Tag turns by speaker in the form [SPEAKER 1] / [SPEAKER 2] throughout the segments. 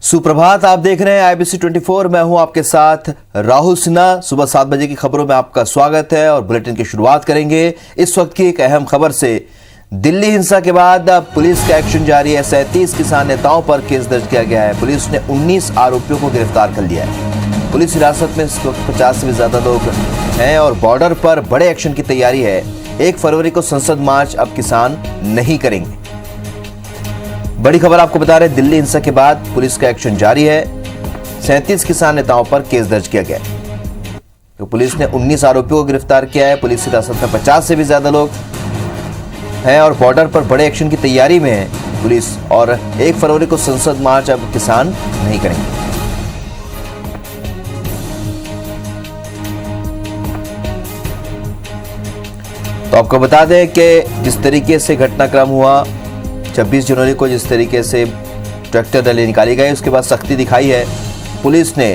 [SPEAKER 1] सुप्रभात, आप देख रहे हैं IBC 24। मैं हूं आपके साथ राहुल सिन्हा। सुबह 7 बजे की खबरों में आपका स्वागत है और बुलेटिन की शुरुआत करेंगे इस वक्त की एक अहम खबर से। दिल्ली हिंसा के बाद अब पुलिस का एक्शन जारी है। 37 किसान नेताओं पर केस दर्ज किया गया है। पुलिस ने 19 आरोपियों को गिरफ्तार कर लिया है। पुलिस हिरासत में इस वक्त 50 से भी ज्यादा लोग हैं और बॉर्डर पर बड़े एक्शन की तैयारी है। 1 फरवरी को संसद मार्च अब किसान नहीं करेंगे। बड़ी खबर आपको बता रहे, दिल्ली हिंसा के बाद पुलिस का एक्शन जारी है। 37 किसान नेताओं पर केस दर्ज किया गया है। तो पुलिस ने 19 आरोपियों को गिरफ्तार किया है। पुलिस हिरासत में 50 से भी ज्यादा लोग हैं और बॉर्डर पर बड़े एक्शन की तैयारी में है पुलिस। और 1 फरवरी को संसद मार्च अब किसान नहीं करेंगे। तो आपको बता दें कि जिस तरीके से घटनाक्रम हुआ 26 जनवरी को, जिस तरीके से ट्रैक्टर रैली निकाली गई, उसके बाद सख्ती दिखाई है पुलिस ने।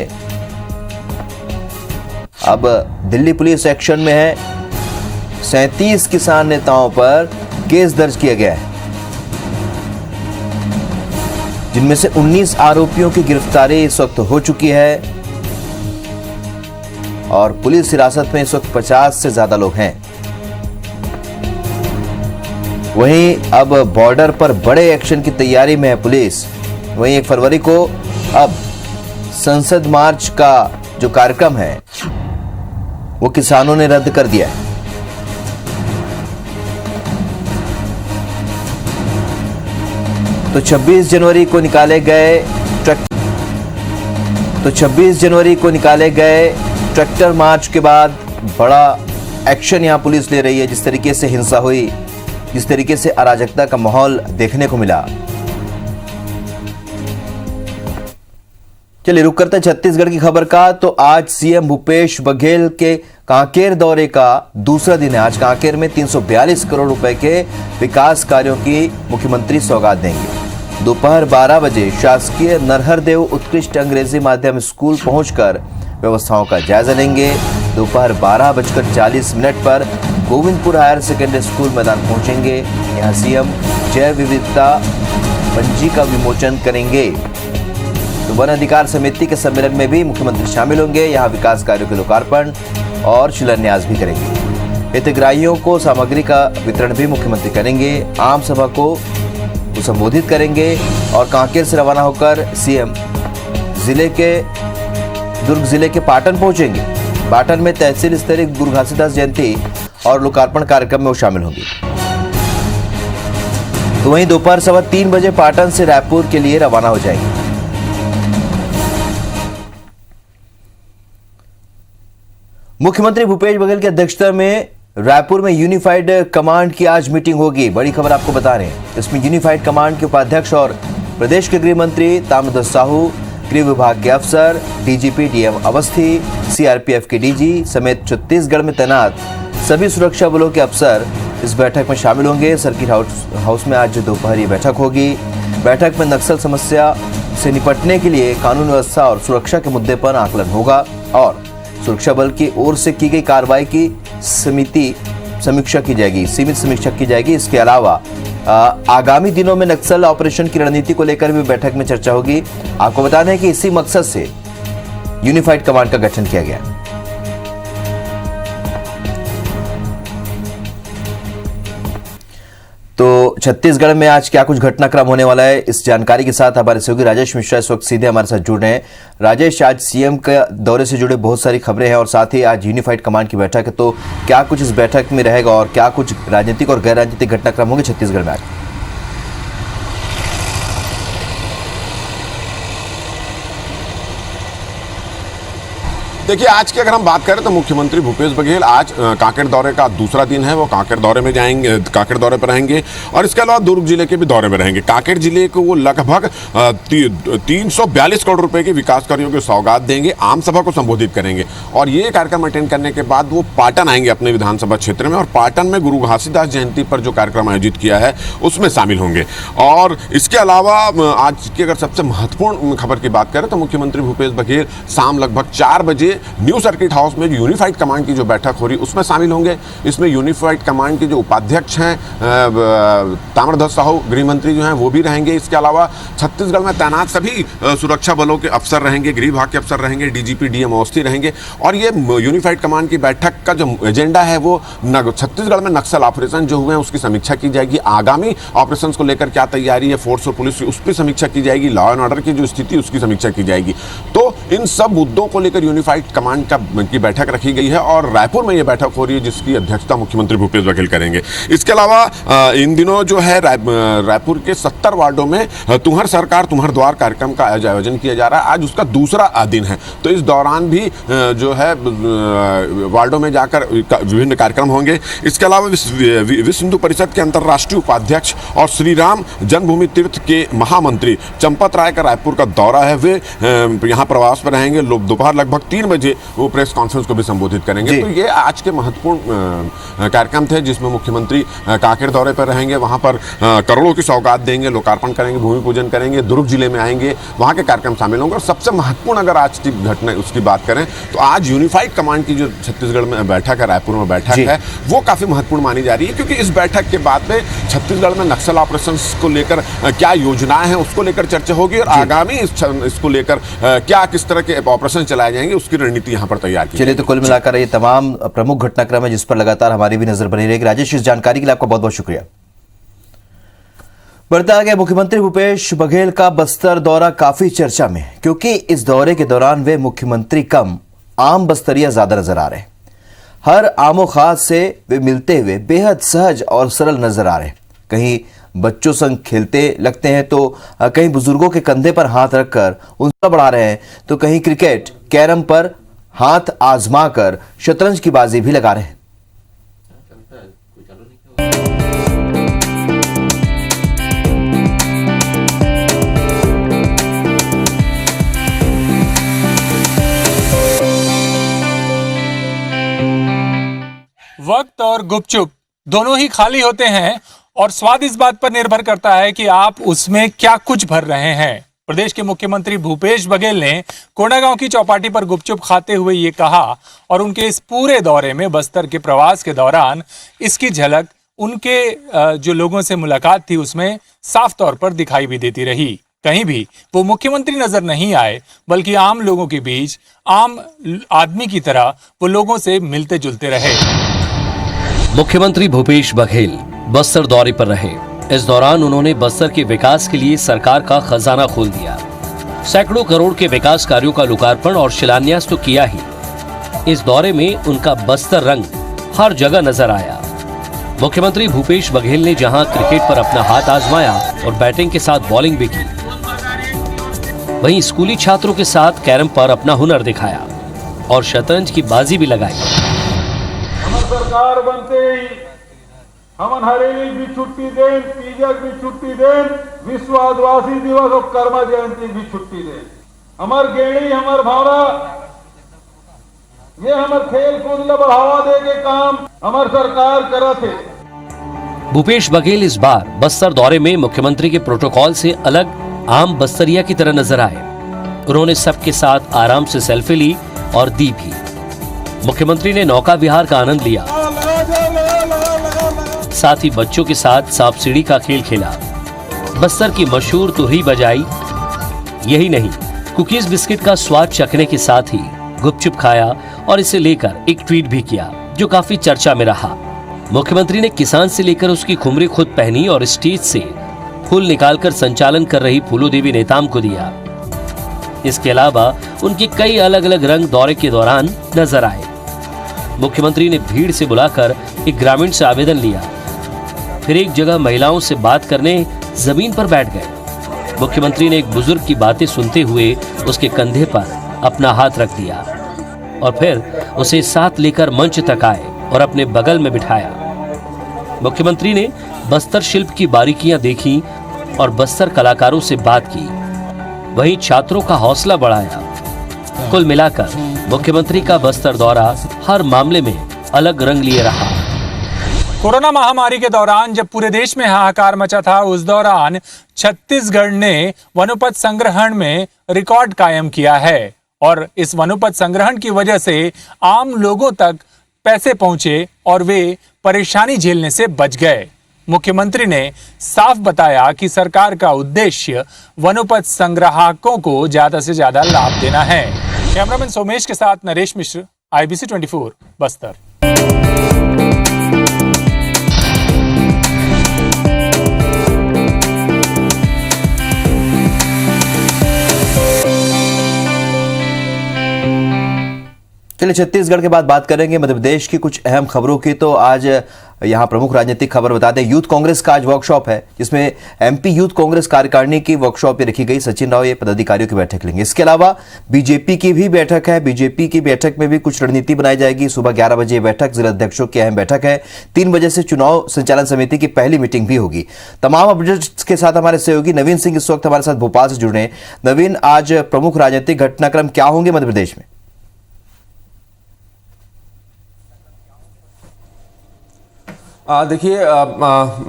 [SPEAKER 1] अब दिल्ली पुलिस एक्शन में है। 37 किसान नेताओं पर केस दर्ज किया गया है, जिनमें से 19 आरोपियों की गिरफ्तारी इस वक्त हो चुकी है और पुलिस हिरासत में इस वक्त 50 से ज्यादा लोग हैं। वहीं अब बॉर्डर पर बड़े एक्शन की तैयारी में है पुलिस। वहीं 1 फरवरी को अब संसद मार्च का जो कार्यक्रम है वो किसानों ने रद्द कर दिया है। तो 26 जनवरी को निकाले गए ट्रैक्टर मार्च के बाद बड़ा एक्शन यहां पुलिस ले रही है। जिस तरीके से हिंसा हुई, जिस तरीके से अराजकता का माहौल देखने को मिला। चलिए रुक करते हैं छत्तीसगढ़ की खबर का। तो आज सीएम भूपेश बघेल के कांकेर दौरे का दूसरा दिन है। आज कांकेर में 342 करोड़ रुपए के विकास कार्यों की मुख्यमंत्री सौगात देंगे। दोपहर 12 बजे शासकीय नरहरदेव उत्कृष्ट अंग्रेजी माध्यम स्कूल पहुंचकर व्यवस्थाओं का जायजा लेंगे। दोपहर 12:40 पर गोविंदपुर हायर सेकेंडरी स्कूल मैदान पहुंचेंगे। यहां सीएम जैव विविधता पंजी का विमोचन करेंगे। तो वन अधिकार समिति के सम्मेलन में भी मुख्यमंत्री शामिल होंगे। यहां विकास कार्यों के लोकार्पण और शिलान्यास भी करेंगे। हितग्राहियों को सामग्री का वितरण भी मुख्यमंत्री करेंगे। आम सभा को संबोधित करेंगे और कांकेर से रवाना होकर सीएम दुर्ग जिले के पाटन पहुंचेंगे। पाटन में तहसील स्तरीय गुरु घासीदास जयंती और लोकार्पण कार्यक्रम में वो शामिल होंगे। तो वहीं दोपहर 3:15 बजे पाटन से रायपुर के लिए रवाना हो जाएंगे। मुख्यमंत्री भूपेश बघेल की अध्यक्षता में रायपुर में यूनिफाइड कमांड की आज मीटिंग होगी। बड़ी खबर आपको बता रहे हैं। इसमें यूनिफाइड कमांड के उपाध्यक्ष और प्रदेश के गृह मंत्री ताम्रध्वज साहू, गृह विभाग के अफसर, डीजीपी डीएम अवस्थी, सीआरपीएफ के डीजी समेत छत्तीसगढ़ में तैनात सभी सुरक्षा बलों के अफसर इस बैठक में शामिल होंगे। सर्किट हाउस में आज दोपहर ये बैठक होगी। बैठक में नक्सल समस्या से निपटने के लिए कानून व्यवस्था और सुरक्षा के मुद्दे पर आकलन होगा और सुरक्षा बल की ओर से की गई कार्रवाई की सीमित समीक्षा की जाएगी। इसके अलावा आगामी दिनों में नक्सल ऑपरेशन की रणनीति को लेकर भी बैठक में चर्चा होगी। आपको बता दें कि इसी मकसद से यूनिफाइड कमांड का गठन किया गया। तो छत्तीसगढ़ में आज क्या कुछ घटनाक्रम होने वाला है, इस जानकारी के साथ हमारे सहयोगी राजेश मिश्रा इस वक्त सीधे हमारे साथ जुड़ रहे हैं। राजेश, आज सीएम के दौरे से जुड़े बहुत सारी खबरें हैं और साथ ही आज यूनिफाइड कमांड की बैठक है। तो क्या कुछ इस बैठक में रहेगा और क्या कुछ राजनीतिक और गैर राजनीतिक घटनाक्रम होंगे छत्तीसगढ़ में आज?
[SPEAKER 2] देखिए, आज की अगर हम बात करें तो मुख्यमंत्री भूपेश बघेल आज कांकेर दौरे का दूसरा दिन है। वो कांकेर दौरे में जाएंगे, कांकेर दौरे पर रहेंगे और इसके अलावा दुर्ग जिले के भी दौरे में रहेंगे। कांकेर जिले को वो लगभग 342 करोड़ रुपए के विकास कार्यों की सौगात देंगे। आम सभा को संबोधित करेंगे और ये कार्यक्रम अटेंड करने के बाद वो पाटन आएंगे अपने विधानसभा क्षेत्र में और पाटन में गुरु घासीदास जयंती पर जो कार्यक्रम आयोजित किया है उसमें शामिल होंगे। और इसके अलावा आज की अगर सबसे महत्वपूर्ण खबर की बात करें तो मुख्यमंत्री भूपेश बघेल शाम लगभग 4 बजे न्यू सर्किट हाउस में जो यूनिफाइड कमांड की जो बैठक हो रही है उसमें शामिल होंगे। इसमें यूनिफाइड कमांड के जो उपाध्यक्ष हैं ताम्रध्वज साहू गृह मंत्री जो हैं वो भी रहेंगे। इसके अलावा छत्तीसगढ़ में तैनात सभी सुरक्षा बलों के अफसर रहेंगे, गृह विभाग के अफसर रहेंगे, डीजीपी डीएम अवस्थी रहेंगे। और ये यूनिफाइड कमांड की बैठक का जो एजेंडा है वो छत्तीसगढ़ में नक्सल ऑपरेशन जो हुए हैं उसकी समीक्षा की जाएगी। आगामी ऑपरेशंस को लेकर क्या तैयारी है फोर्स और पुलिस की उस पर समीक्षा की जाएगी। लॉ एंड ऑर्डर की जो स्थिति उसकी समीक्षा की जाएगी। तो इन सब मुद्दों को लेकर यूनिफाइड कमांड की बैठक रखी गई है और रायपुर में यह बैठक हो रही है जिसकी अध्यक्षता मुख्यमंत्री भूपेश बघेल करेंगे। इसके अलावा इन दिनों जो है रायपुर के 70 वार्डों में तुम्हार सरकार तुम्हार द्वार कार्यक्रम का आयोजन किया जा रहा है। आज उसका दूसरा दिन है। तो इस दौरान भी जो है वार्डों में जाकर विभिन्न कार्यक्रम होंगे। इसके अलावा विश्व हिंदू परिषद के अंतर्राष्ट्रीय उपाध्यक्ष और श्री राम जन्मभूमि तीर्थ के महामंत्री चंपत राय का रायपुर का दौरा है। वे यहाँ प्रवास पर रहेंगे। दोपहर लगभग 3 बजे वो प्रेस कॉन्फ्रेंस को भी संबोधित करेंगे। तो ये आज के महत्वपूर्ण कार्यक्रम थे जिसमें मुख्यमंत्री कांकेर दौरे पर रहेंगे। वहाँ पर करोड़ों की सौगात देंगे, लोकार्पण करेंगे, भूमि पूजन करेंगे, दुर्ग जिले में आएंगे, वहाँ के कार्यक्रम शामिल होंगे। और सबसे महत्वपूर्ण अगर आज की घटना उसकी बात करें तो आज यूनिफाइड कमांड की जो छत्तीसगढ़ में बैठक है, रायपुर में बैठक है, वो काफी महत्वपूर्ण मानी जा रही है क्योंकि इस बैठक के बाद में छत्तीसगढ़ में नक्सल ऑपरेशन को लेकर क्या योजनाएं हैं उसको लेकर चर्चा होगी और आगामी इसको लेकर क्या किस तरह के ऑपरेशन चलाए जाएंगे उसकी रणनीति यहाँ पर तैयार की।
[SPEAKER 1] चलिए, तो कुल मिलाकर ये तमाम प्रमुख घटनाक्रम है जिस पर लगातार हमारी भी नजर बनी रहेगी। राजेश, इस जानकारी के लिए आपका बहुत बहुत शुक्रिया। बढ़ता आगे, मुख्यमंत्री भूपेश बघेल का बस्तर दौरा काफी चर्चा में क्योंकि इस दौरे के दौरान वे मुख्यमंत्री कम आम बस्तरिया ज्यादा नजर आ रहे। हर आमो खास से वे मिलते हुए बेहद सहज और सरल नजर आ रहे। कहीं बच्चों संग खेलते लगते हैं तो कहीं बुजुर्गों के कंधे पर हाथ रखकर उनका बढ़ा रहे हैं तो कहीं क्रिकेट कैरम पर हाथ आजमा कर शतरंज की बाजी भी लगा रहे हैं।
[SPEAKER 3] वक्त और गुपचुप दोनों ही खाली होते हैं और स्वाद इस बात पर निर्भर करता है कि आप उसमें क्या कुछ भर रहे हैं। प्रदेश के मुख्यमंत्री भूपेश बघेल ने कोंडागांव की चौपाटी पर गुपचुप खाते हुए ये कहा और उनके इस पूरे दौरे में बस्तर के प्रवास के दौरान इसकी झलक उनके जो लोगों से मुलाकात थी उसमें साफ तौर पर दिखाई भी देती रही। कहीं भी वो मुख्यमंत्री नजर नहीं आए बल्कि आम लोगों के बीच आम आदमी की तरह वो लोगों से मिलते जुलते रहे।
[SPEAKER 4] मुख्यमंत्री भूपेश बघेल बस्तर दौरे पर रहे। इस दौरान उन्होंने बस्तर के विकास के लिए सरकार का खजाना खोल दिया। सैकड़ों करोड़ के विकास कार्यों का लोकार्पण और शिलान्यास तो किया ही, इस दौरे में उनका बस्तर रंग हर जगह नजर आया। मुख्यमंत्री भूपेश बघेल ने जहां क्रिकेट पर अपना हाथ आजमाया और बैटिंग के साथ बॉलिंग भी की, वहीं स्कूली छात्रों के साथ कैरम पर अपना हुनर दिखाया और शतरंज की बाजी भी लगाई।
[SPEAKER 5] सरकार बनते ही हमन हरेली भी छुट्टी दें, तीजक भी छुट्टी दें, विश्व आदिवासी दिवस और कर्मा जयंती भी छुट्टी दें। हमार गेड़ी हमार भावना ये हमार खेल कूद ला बढ़ावा दे के काम हमार सरकार करत है।
[SPEAKER 4] भूपेश बघेल इस बार बस्तर दौरे में मुख्यमंत्री के प्रोटोकॉल से अलग आम बस्तरिया की तरह नजर आए। उन्होंने सबके साथ आराम से सेल्फी ली और दी भी। मुख्यमंत्री ने नौका विहार का आनंद लिया, साथ ही बच्चों के साथ सांप सीढ़ी का खेल खेला। बस्तर की मशहूर तुरही बजाई। यही नहीं, कुकीज बिस्किट का स्वाद चखने के साथ ही गुपचुप खाया और इसे लेकर एक ट्वीट भी किया जो काफी चर्चा में रहा। मुख्यमंत्री ने किसान से लेकर उसकी खुमरी खुद पहनी और स्टेज से फूल निकालकर संचालन कर रही फूलो देवी नेताम को दिया। इसके अलावा उनके कई अलग अलग रंग दौरे के दौरान नजर आए। मुख्यमंत्री ने भीड़ से बुलाकर एक ग्रामीण से आवेदन लिया, फिर एक जगह महिलाओं से बात करने जमीन पर बैठ गए। मुख्यमंत्री ने एक बुजुर्ग की बातें सुनते हुए उसके कंधे पर अपना हाथ रख दिया और फिर उसे साथ लेकर मंच तक आए और अपने बगल में बिठाया। मुख्यमंत्री ने बस्तर शिल्प की बारीकियां देखी और बस्तर कलाकारों से बात की, वहीं छात्रों का हौसला बढ़ाया। कुल मिलाकर मुख्यमंत्री का बस्तर दौरा हर मामले में अलग रंग लिए रहा।
[SPEAKER 3] कोरोना महामारी के दौरान जब पूरे देश में हाहाकार मचा था, उस दौरान छत्तीसगढ़ ने वनोपज संग्रहण में रिकॉर्ड कायम किया है और इस वनोपज संग्रहण की वजह से आम लोगों तक पैसे पहुंचे और वे परेशानी झेलने से बच गए। मुख्यमंत्री ने साफ बताया कि सरकार का उद्देश्य वनोपज संग्राहकों को ज्यादा से ज्यादा लाभ देना है। कैमरामैन सोमेश के साथ नरेश मिश्र, IBC 24 बस्तर।
[SPEAKER 1] चलिए छत्तीसगढ़ के बाद बात करेंगे मध्य प्रदेश की कुछ अहम खबरों की। तो आज यहां प्रमुख राजनीतिक खबर बता दें, यूथ कांग्रेस का आज वर्कशॉप है जिसमें MP यूथ कांग्रेस कार्यकारिणी की वर्कशॉप पे रखी गई। सचिन राव ये पदाधिकारियों की बैठक लेंगे। इसके अलावा बीजेपी की भी बैठक है। बीजेपी की बैठक में भी कुछ रणनीति बनाई जाएगी। सुबह 11 बजे बैठक, जिला अध्यक्षों की अहम बैठक है। 3 बजे से चुनाव संचालन समिति की पहली मीटिंग भी होगी। तमाम अपडेट्स के साथ हमारे सहयोगी नवीन सिंह इस वक्त हमारे साथ भोपाल से जुड़े। नवीन, आज प्रमुख राजनीतिक घटनाक्रम क्या होंगे मध्य प्रदेश में?
[SPEAKER 6] देखिए,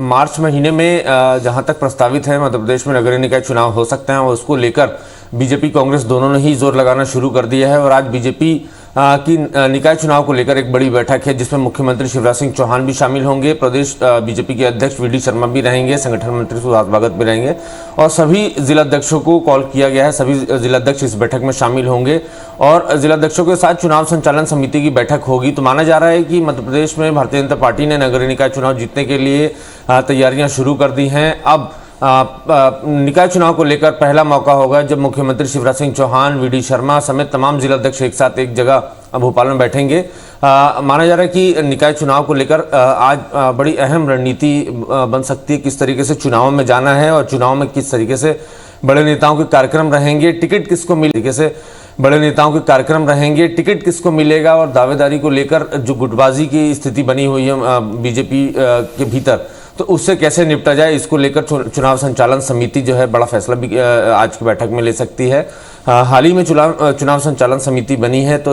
[SPEAKER 6] मार्च महीने में जहां तक प्रस्तावित है मध्य प्रदेश में नगरीय निकाय चुनाव हो सकते हैं और उसको लेकर बीजेपी कांग्रेस दोनों ने ही जोर लगाना शुरू कर दिया है। और आज बीजेपी की निकाय चुनाव को लेकर एक बड़ी बैठक है जिसमें मुख्यमंत्री शिवराज सिंह चौहान भी शामिल होंगे, प्रदेश बीजेपी के अध्यक्ष VD शर्मा भी रहेंगे, संगठन मंत्री सुभाष भगत भी रहेंगे और सभी जिलाध्यक्षों को कॉल किया गया है। सभी जिलाध्यक्ष इस बैठक में शामिल होंगे और जिलाध्यक्षों के साथ चुनाव संचालन समिति की बैठक होगी। तो माना जा रहा है कि मध्य प्रदेश में भारतीय जनता पार्टी ने नगरीय निकाय चुनाव जीतने के लिए तैयारियां शुरू कर दी हैं। अब निकाय चुनाव को लेकर पहला मौका होगा जब मुख्यमंत्री शिवराज सिंह चौहान, VD शर्मा समेत तमाम जिलाध्यक्ष एक साथ एक जगह भोपाल में बैठेंगे। माना जा रहा है कि निकाय चुनाव को लेकर आज बड़ी अहम रणनीति बन सकती है, किस तरीके से चुनाव में जाना है और चुनाव में किस तरीके से बड़े नेताओं के कार्यक्रम रहेंगे, टिकट किसको मिले, तरीके से बड़े नेताओं के कार्यक्रम रहेंगे, टिकट किसको मिलेगा और दावेदारी को लेकर जो गुटबाजी की स्थिति बनी हुई है बीजेपी के भीतर, तो उससे कैसे निपटा जाए, इसको लेकर चुनाव संचालन समिति जो है बड़ा फैसला भी आज की बैठक में ले सकती है। हाल ही में चुनाव संचालन समिति बनी है तो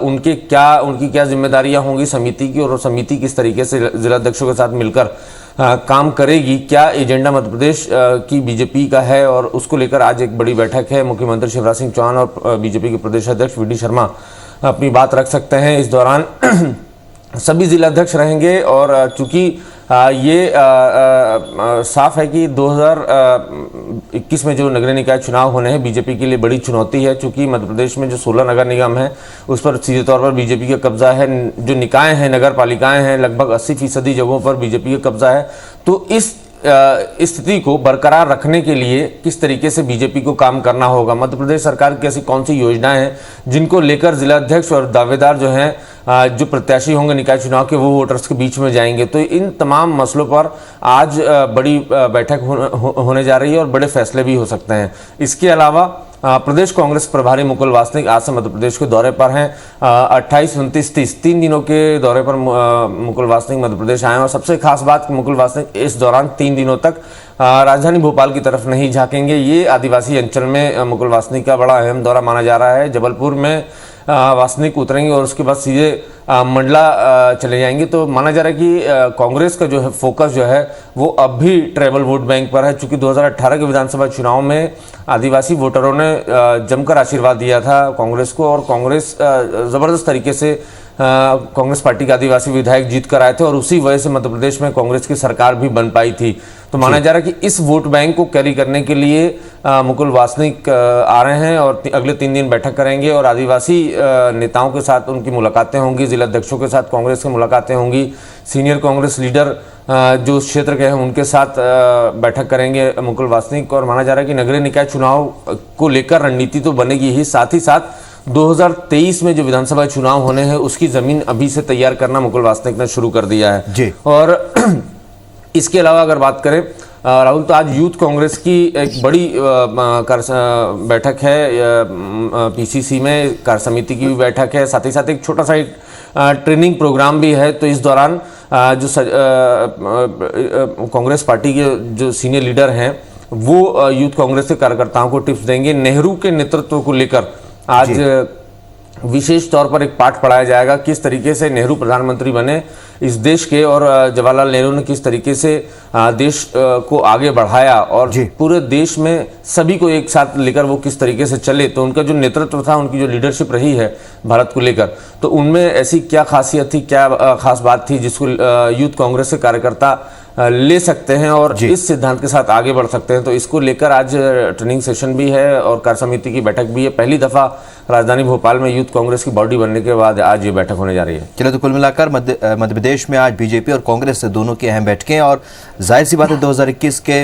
[SPEAKER 6] उनकी क्या जिम्मेदारियां होंगी समिति की और समिति किस तरीके से जिलाध्यक्षों के साथ मिलकर काम करेगी, क्या एजेंडा मध्य प्रदेश की बीजेपी का है और उसको लेकर आज एक बड़ी बैठक है। मुख्यमंत्री शिवराज सिंह चौहान और बीजेपी के प्रदेश अध्यक्ष VD शर्मा अपनी बात रख सकते हैं। इस दौरान सभी जिलाध्यक्ष रहेंगे और चूंकि ये साफ है कि 2021 में जो नगरीय निकाय चुनाव होने हैं बीजेपी के लिए बड़ी चुनौती है, चूंकि मध्य प्रदेश में जो 16 नगर निगम है उस पर सीधे तौर पर बीजेपी का कब्जा है। जो निकाय हैं, नगर पालिकाएं हैं, लगभग 80% जगहों पर बीजेपी का कब्जा है। तो इस स्थिति को बरकरार रखने के लिए किस तरीके से बीजेपी को काम करना होगा, मध्य प्रदेश सरकार की ऐसी कौन सी योजनाएं हैं जिनको लेकर जिलाध्यक्ष और दावेदार जो हैं, जो प्रत्याशी होंगे निकाय चुनाव के, वो वोटर्स के बीच में जाएंगे। तो इन तमाम मसलों पर आज बड़ी बैठक होने जा रही है और बड़े फैसले भी हो सकते हैं। इसके अलावा प्रदेश कांग्रेस प्रभारी मुकुल वासनिक आज से मध्य प्रदेश के दौरे पर हैं। 28, 29, 30 3 दिनों के दौरे पर मुकुल वासनिक मध्य प्रदेश आए और सबसे खास बात मुकुल वासनिक इस दौरान 3 दिनों तक राजधानी भोपाल की तरफ नहीं झांकेंगे। ये आदिवासी अंचल में मुकुल वासनिक का बड़ा अहम दौरा माना जा रहा है। जबलपुर में वासनिक उतरेंगे और उसके बाद सीधे मंडला चले जाएंगे। तो माना जा रहा है कि कांग्रेस का जो है फोकस जो है वो अब भी ट्राइबल वोट बैंक पर है, चूंकि 2018 के विधानसभा चुनाव में आदिवासी वोटरों ने जमकर आशीर्वाद दिया था कांग्रेस को और कांग्रेस जबरदस्त तरीके से कांग्रेस पार्टी के आदिवासी विधायक जीत कर आए थे और उसी वजह से मध्य प्रदेश में कांग्रेस की सरकार भी बन पाई थी। तो माना जा रहा है कि इस वोट बैंक को कैरी करने के लिए मुकुल वासनिक आ रहे हैं और अगले 3 दिन बैठक करेंगे और आदिवासी नेताओं के साथ उनकी मुलाकातें होंगी, जिलाध्यक्षों के साथ कांग्रेस की मुलाकातें होंगी, सीनियर कांग्रेस लीडर जो क्षेत्र के हैं उनके साथ बैठक करेंगे मुकुल वासनिक। और माना जा रहा है कि नगरीय निकाय चुनाव को लेकर रणनीति तो बनेगी ही, साथ ही साथ 2023 में जो विधानसभा चुनाव होने हैं उसकी जमीन अभी से तैयार करना मुकुल वासनिक ने शुरू कर दिया है जी। और इसके अलावा अगर बात करें राहुल, तो आज यूथ कांग्रेस की एक बड़ी बैठक है PCC में, कार्य समिति की भी बैठक है, साथ ही साथ एक छोटा सा एक ट्रेनिंग प्रोग्राम भी है। तो इस दौरान जो कांग्रेस पार्टी के जो सीनियर लीडर हैं वो यूथ कांग्रेस के कार्यकर्ताओं को टिप्स देंगे। नेहरू के नेतृत्व को लेकर आज विशेष तौर पर एक पाठ पढ़ाया जाएगा किस तरीके से नेहरू प्रधानमंत्री बने इस देश के, और जवाहरलाल नेहरू ने किस तरीके से देश को आगे बढ़ाया और पूरे देश में सभी को एक साथ लेकर वो किस तरीके से चले। तो उनका जो नेतृत्व था, उनकी जो लीडरशिप रही है भारत को लेकर, तो उनमें ऐसी क्या खासियत थी, क्या खास बात थी जिसको यूथ कांग्रेस के कार्यकर्ता ले सकते हैं और इस सिद्धांत के साथ आगे बढ़ सकते हैं। तो इसको लेकर आज ट्रेनिंग सेशन भी है और कार्य समिति की बैठक भी है। पहली दफा राजधानी भोपाल में यूथ कांग्रेस की बॉडी बनने के बाद आज ये बैठक होने जा रही है।
[SPEAKER 1] चलो, तो कुल मिलाकर मध्य प्रदेश में आज बीजेपी और कांग्रेस दोनों की अहम बैठकें, और जाहिर सी बात है 2021 के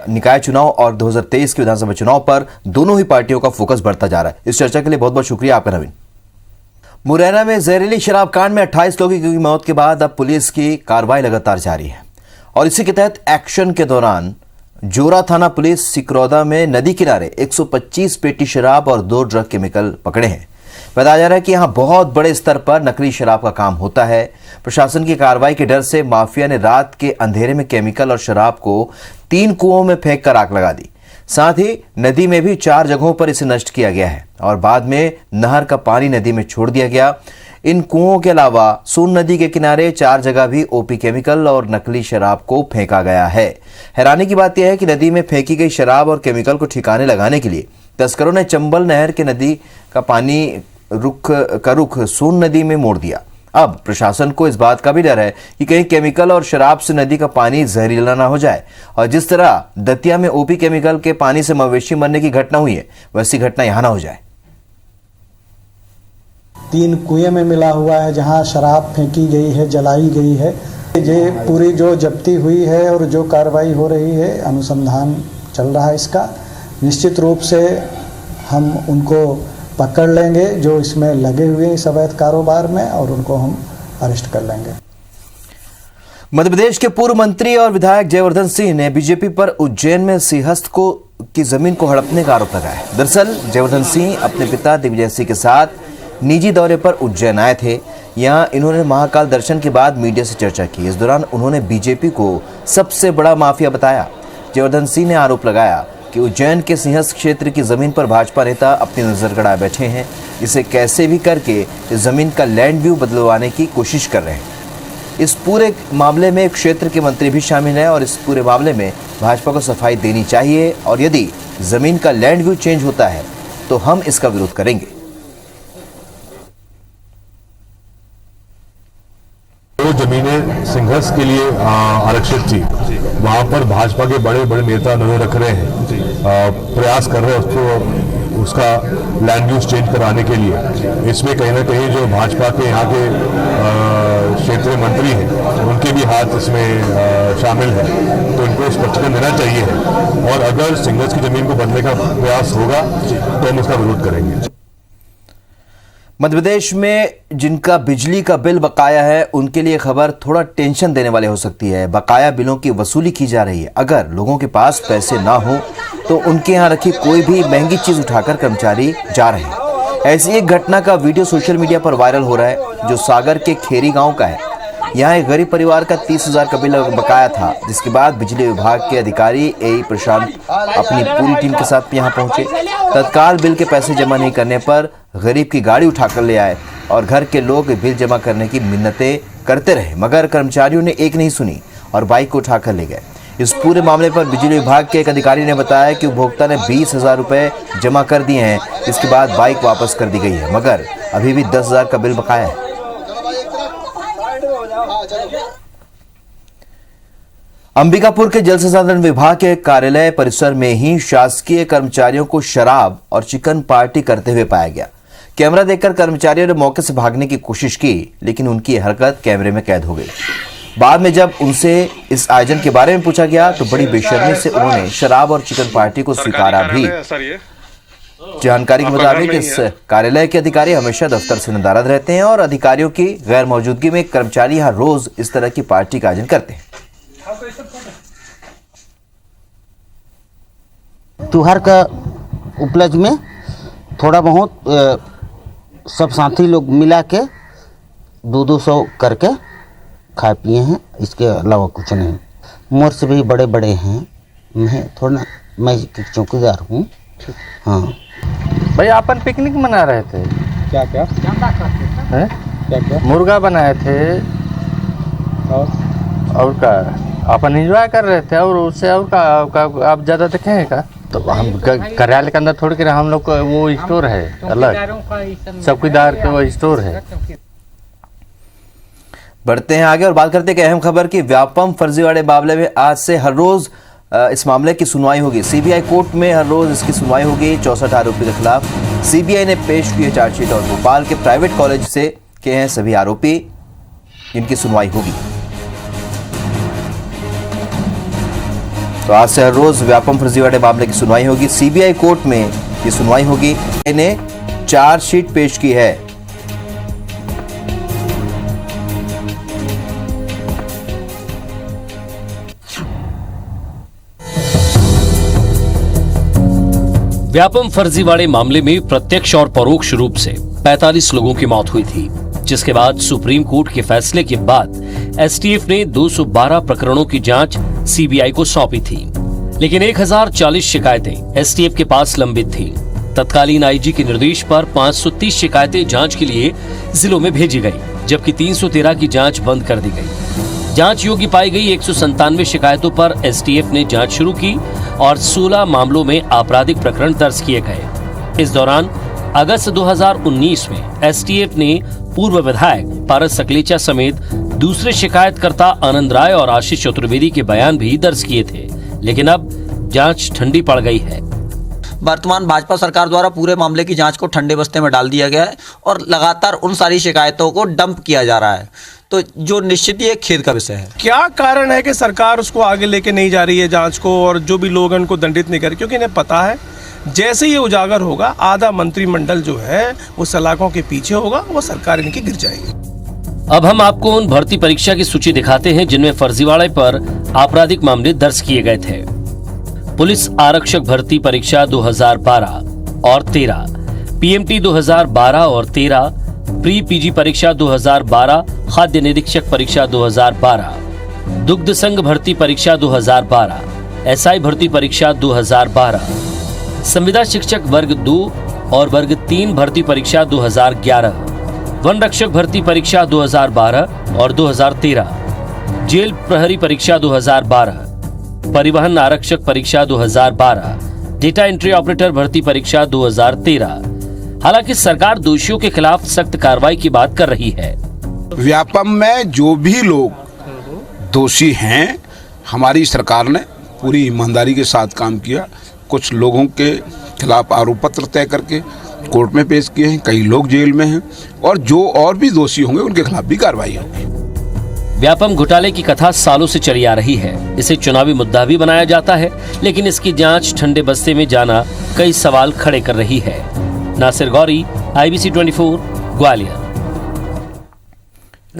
[SPEAKER 1] निकाय चुनाव और 2023 के विधानसभा चुनाव पर दोनों ही पार्टियों का फोकस बढ़ता जा रहा है। इस चर्चा के लिए बहुत बहुत शुक्रिया आपका नवीन। मुरैना में जहरीली शराब कांड में 28 लोगों की मौत के बाद अब पुलिस की कार्रवाई लगातार जारी है, और इसी के तहत एक्शन के दौरान जोरा थाना पुलिस सिकरौदा में नदी किनारे 125 पेटी शराब और 2 ड्रग केमिकल पकड़े हैं। बताया जा रहा है कि यहां बहुत बड़े स्तर पर नकली शराब का काम होता है। प्रशासन की कार्रवाई के डर से माफिया ने रात के अंधेरे में केमिकल और शराब को 3 कुओं में फेंक कर आग लगा दी। साथ ही नदी में भी 4 जगहों पर इसे नष्ट किया गया है और बाद में नहर का पानी नदी में छोड़ दिया गया। इन कुओं के अलावा सोन नदी के किनारे 4 जगह भी ओपी केमिकल और नकली शराब को फेंका गया है। हैरानी की बात यह है कि नदी में फेंकी गई शराब और केमिकल को ठिकाने लगाने के लिए तस्करों ने चंबल नहर के नदी का पानी रुख सोन नदी में मोड़ दिया। अब प्रशासन को इस बात का भी डर है कि कहीं केमिकल और शराब से नदी का पानी जहरीला ना हो जाए, और जिस तरह दतिया में ओपी केमिकल के पानी से मवेशी मरने की घटना हुई है, वैसी घटना यहां ना हो जाए।
[SPEAKER 7] 3 कुएं में मिला हुआ है जहां शराब फेंकी गई है, जलाई गई है। ये पूरी जो जब्ती हुई है और जो कार्रवाई हो रही है, अनुसंधान चल रहा है इसका। निश्चित रूप से हम उनको पकड़ लेंगे जो इसमें लगे हुए हैं इस अवैध कारोबार में, और उनको हम अरेस्ट कर लेंगे।
[SPEAKER 1] मध्य प्रदेश के पूर्व मंत्री और विधायक जयवर्धन सिंह ने बीजेपी पर उज्जैन में सिंहस्थ की जमीन को हड़पने का आरोप लगाया। दरअसल जयवर्धन सिंह अपने पिता दिग्विजय सिंह के साथ निजी दौरे पर उज्जैन आए थे। यहां इन्होंने महाकाल दर्शन के बाद मीडिया से चर्चा की। इस दौरान उन्होंने बीजेपी को सबसे बड़ा माफिया बताया। जयवर्धन सिंह ने आरोप लगाया कि उज्जैन के सिंहस्थ क्षेत्र की जमीन पर भाजपा नेता अपनी नजर गड़ाए बैठे हैं, इसे कैसे भी करके इस जमीन का लैंड व्यू बदलवाने की कोशिश कर रहे हैं। इस पूरे मामले में क्षेत्र के मंत्री भी शामिल हैं, और इस पूरे मामले में भाजपा को सफाई देनी चाहिए, और यदि जमीन का लैंड व्यू चेंज होता है तो हम इसका विरोध करेंगे।
[SPEAKER 8] जो जमीनें सिंहस्थ के लिए आरक्षित थी, वहां पर भाजपा के बड़े बड़े नेता नजर रख रहे हैं, प्रयास कर रहे हैं उसका लैंड यूज चेंज कराने के लिए। इसमें कहीं ना कहीं जो भाजपा के यहाँ के क्षेत्रीय मंत्री हैं, उनके भी हाथ इसमें शामिल है, तो इनको स्पष्टीकरण देना चाहिए। और अगर सिंहस्थ की जमीन को बदलने का प्रयास होगा तो हम उसका विरोध करेंगे।
[SPEAKER 1] मध्य प्रदेश में जिनका बिजली का बिल बकाया है, उनके लिए खबर थोड़ा टेंशन देने वाली हो सकती है। बकाया बिलों की वसूली की जा रही है। अगर लोगों के पास पैसे ना हो तो उनके यहाँ रखी कोई भी महंगी चीज उठाकर कर्मचारी जा रहे हैं। ऐसी एक घटना का वीडियो सोशल मीडिया पर वायरल हो रहा है, जो सागर के खेरी गांव का है। यहाँ एक गरीब परिवार का 30,000 का बिल बकाया था, जिसके बाद बिजली विभाग के अधिकारी ए प्रशांत अपनी पूरी टीम के साथ यहाँ पहुंचे। तत्काल बिल के पैसे जमा नहीं करने पर गरीब की गाड़ी उठाकर ले आए और घर के लोग बिल जमा करने की मिन्नतें करते रहे, मगर कर्मचारियों ने एक नहीं सुनी और बाइक को उठाकर ले गए। इस पूरे मामले पर बिजली विभाग के एक अधिकारी ने बताया कि उपभोक्ता ने 20,000 रुपए जमा कर दिए हैं। इसके बाद बाइक वापस कर दी गई है, मगर अभी भी 10,000 का बिल बकाया है। अंबिकापुर के जल संसाधन विभाग के कार्यालय परिसर में ही शासकीय कर्मचारियों को शराब और चिकन पार्टी करते हुए पाया गया। कैमरा देखकर कर्मचारियों ने मौके से भागने की कोशिश की, लेकिन उनकी हरकत कैमरे में कैद हो गई। बाद में जब उनसे इस आयोजन के बारे में पूछा गया तो बड़ी बेशर्मी से उन्होंने शराब और चिकन पार्टी को स्वीकारा भी। जानकारी के मुताबिक इस कार्यालय के अधिकारी हमेशा दफ्तर से नदारद रहते हैं और अधिकारियों की गैर मौजूदगी में कर्मचारी यहाँ रोज इस तरह की पार्टी का आयोजन करते हैं।
[SPEAKER 9] त्योहार का उपलक्ष्य में थोड़ा बहुत सब साथी लोग मिला के 200 करके खाए पिए हैं, इसके अलावा कुछ नहीं। मोर से भी बड़े बड़े हैं, मैं चौकीदार हूँ। हाँ
[SPEAKER 10] भाई, अपन पिकनिक मना रहे थे। क्या क्या
[SPEAKER 11] हैं?
[SPEAKER 10] क्या क्या
[SPEAKER 11] मुर्गा बनाए थे और का अपन एंजॉय कर रहे थे, और उससे और का आप ज़्यादा देखे हैं का? तो हम कार्यालय के अंदर थोड़ी कर, हम लोग का वो स्टोर है अलग, चौकीदार का वो स्टोर है।
[SPEAKER 1] बढ़ते हैं आगे और बात करते हैं कि अहम खबर की व्यापम फर्जीवाड़े मामले में आज से हर रोज इस मामले की सुनवाई होगी। सीबीआई कोर्ट में हर रोज इसकी सुनवाई होगी। 64 आरोपी के खिलाफ सीबीआई ने पेश की है चार्जशीट और भोपाल के प्राइवेट कॉलेज से के हैं सभी आरोपी, जिनकी सुनवाई होगी। तो आज से हर रोज व्यापम फर्जीवाड़े मामले की सुनवाई होगी। सीबीआई कोर्ट में ये सुनवाई होगी। ने चार्जशीट पेश की है।
[SPEAKER 4] व्यापम फर्जीवाड़े मामले में प्रत्यक्ष और परोक्ष रूप से 45 लोगों की मौत हुई थी, जिसके बाद सुप्रीम कोर्ट के फैसले के बाद एसटीएफ ने 212 प्रकरणों की जांच सीबीआई को सौंपी थी, लेकिन 1040 शिकायतें एसटीएफ के पास लंबित थीं। तत्कालीन आईजी के निर्देश पर 530 शिकायतें जांच के लिए जिलों में भेजी गई, जबकि 313 की जांच बंद कर दी गई। जांच योग्य पाई गई 197 शिकायतों पर एसटीएफ ने जांच शुरू की और 16 मामलों में आपराधिक प्रकरण दर्ज किए गए। इस दौरान अगस्त 2019 में एसटीएफ ने पूर्व विधायक पारस सकलेचा समेत दूसरे शिकायतकर्ता आनंद राय और आशीष चतुर्वेदी के बयान भी दर्ज किए थे, लेकिन अब जांच ठंडी पड़ गई है।
[SPEAKER 12] वर्तमान भाजपा सरकार द्वारा पूरे मामले की जांच को ठंडे बस्ते में डाल दिया गया है और लगातार उन सारी शिकायतों को डंप किया जा रहा है, तो जो निश्चित ही एक खेद का विषय है।
[SPEAKER 13] क्या कारण है कि सरकार उसको आगे लेके नहीं जा रही है जांच को, और जो भी लोग हैं उनको दंडित नहीं कर रहे? क्योंकि इन्हें पता है जैसे ये उजागर होगा आधा मंत्रिमंडल जो है वो सलाखों के पीछे होगा, वो सरकार इनकी गिर जाएगी।
[SPEAKER 4] अब हम आपको उन भर्ती परीक्षा की सूची दिखाते हैं जिनमें फर्जीवाड़े पर आपराधिक मामले दर्ज किए गए थे। पुलिस आरक्षक भर्ती परीक्षा 2012 और 13, पीएमटी 2012 और 13, प्री पीजी परीक्षा 2012, खाद्य निरीक्षक परीक्षा 2012, दुग्ध संघ भर्ती परीक्षा 2012, एसआई भर्ती परीक्षा 2012, संविदा शिक्षक वर्ग 2 और वर्ग 3 भर्ती परीक्षा 2011, वन रक्षक भर्ती परीक्षा 2012 और 2013, जेल प्रहरी परीक्षा 2012, परिवहन आरक्षक परीक्षा 2012, डेटा एंट्री ऑपरेटर भर्ती परीक्षा 2013। हालांकि सरकार दोषियों के खिलाफ सख्त कार्रवाई की बात कर रही है।
[SPEAKER 14] व्यापम में जो भी लोग दोषी हैं, हमारी सरकार ने पूरी ईमानदारी के साथ काम किया। कुछ लोगों के खिलाफ आरोप पत्र तय करके कोर्ट में पेश किए हैं, कई लोग जेल में हैं, और जो और भी दोषी होंगे उनके खिलाफ भी कार्रवाई होगी।
[SPEAKER 4] व्यापम घोटाले की कथा सालों से चली आ रही है। इसे चुनावी मुद्दा भी बनाया जाता है, लेकिन इसकी जांच ठंडे बस्ते में जाना कई सवाल खड़े कर रही है। नासिर गौरी, IBC 24, ग्वालियर।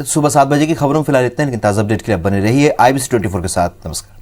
[SPEAKER 1] सुबह 7 बजे की खबरों में फिलहाल इतना, लेकिन ताज़ा अपडेट के लिए बने रहिए IBC 24 के साथ। नमस्कार।